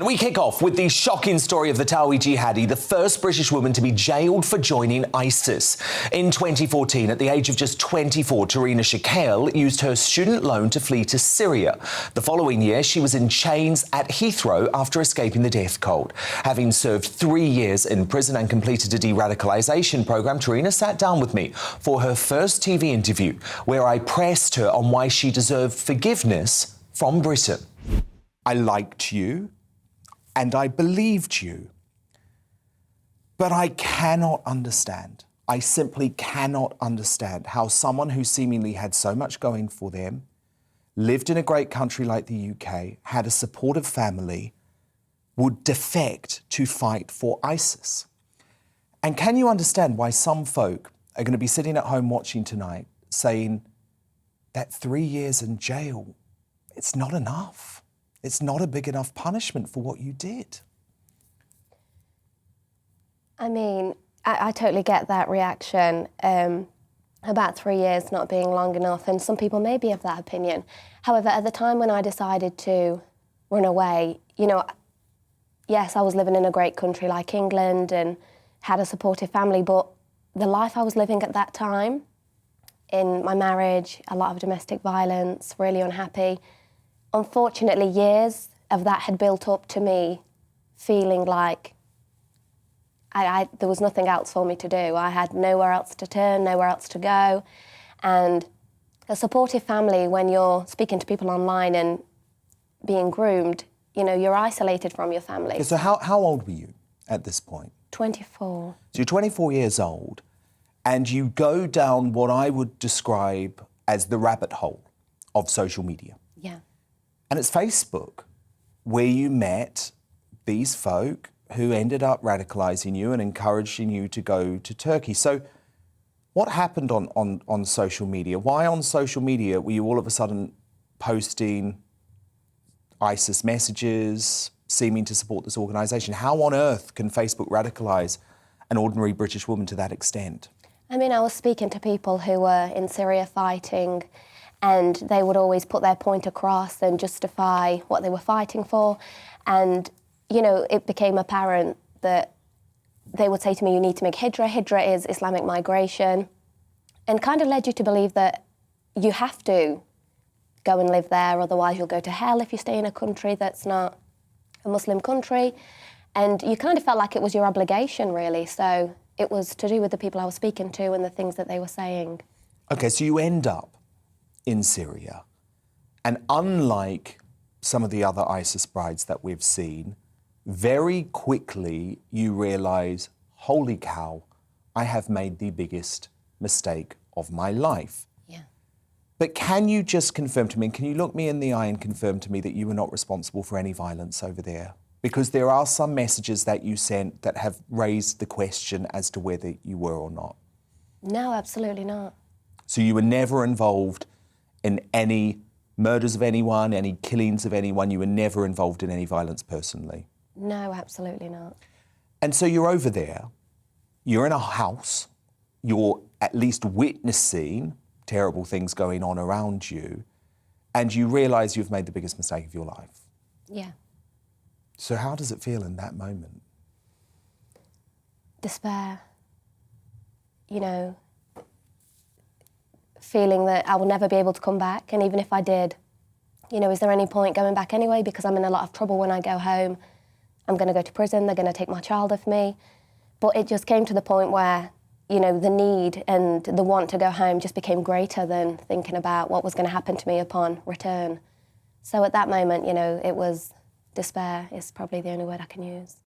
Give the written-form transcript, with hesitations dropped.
And we kick off with the shocking story of the Tawi jihadi, the first British woman to be jailed for joining ISIS. In 2014, at the age of just 24, Tareena Shakil used her student loan to flee to Syria. The following year, she was in chains at Heathrow after escaping the death cold. Having served 3 years in prison and completed a de-radicalisation programme, Tareena sat down with me for her first TV interview, where I pressed her on why she deserved forgiveness from Britain. I liked you. And I believed you. But I cannot understand, I simply cannot understand how someone who seemingly had so much going for them, lived in a great country like the UK, had a supportive family, would defect to fight for ISIS. And can you understand why some folk are going to be sitting at home watching tonight saying that 3 years in jail, it's not enough. It's not a big enough punishment for what you did. I mean, I totally get that reaction about 3 years not being long enough, and some people may be of that opinion. However, at the time when I decided to run away, you know, yes, I was living in a great country like England and had a supportive family, but the life I was living at that time, in my marriage, a lot of domestic violence, really unhappy. Unfortunately, years of that had built up to me feeling like there was nothing else for me to do. I had nowhere else to turn, nowhere else to go. And a supportive family, when you're speaking to people online and being groomed, you know, you're isolated from your family. Okay, so how old were you at this point? 24. So you're 24 years old, and you go down what I would describe as the rabbit hole of social media. Yeah. And it's Facebook, where you met these folk who ended up radicalising you and encouraging you to go to Turkey. So what happened on social media? Why on social media were you all of a sudden posting ISIS messages, seeming to support this organisation? How on earth can Facebook radicalise an ordinary British woman to that extent? I mean, I was speaking to people who were in Syria fighting, and they would always put their point across and justify what they were fighting for. And, you know, it became apparent that they would say to me, you need to make hijra. Hijra is Islamic migration. And kind of led you to believe that you have to go and live there, otherwise you'll go to hell if you stay in a country that's not a Muslim country. And you kind of felt like it was your obligation, really. So it was to do with the people I was speaking to and the things that they were saying. OK, so you end up in Syria, and unlike some of the other ISIS brides that we've seen, very quickly you realise, holy cow, I have made the biggest mistake of my life. Yeah. But can you just confirm to me, and can you look me in the eye and confirm to me that you were not responsible for any violence over there? Because there are some messages that you sent that have raised the question as to whether you were or not. No, absolutely not. So you were never involved in any murders of anyone, any killings of anyone? You were never involved in any violence personally? No, absolutely not. And so you're over there, you're in a house, you're at least witnessing terrible things going on around you, and you realise you've made the biggest mistake of your life. Yeah. So how does it feel in that moment? Despair. You know, feeling that I will never be able to come back, and even if I did, you know, is there any point going back anyway? Because I'm in a lot of trouble when I go home. I'm going to go to prison, they're going to take my child off me. But it just came to the point where, you know, the need and the want to go home just became greater than thinking about what was going to happen to me upon return. So at that moment, you know, it was despair is probably the only word I can use.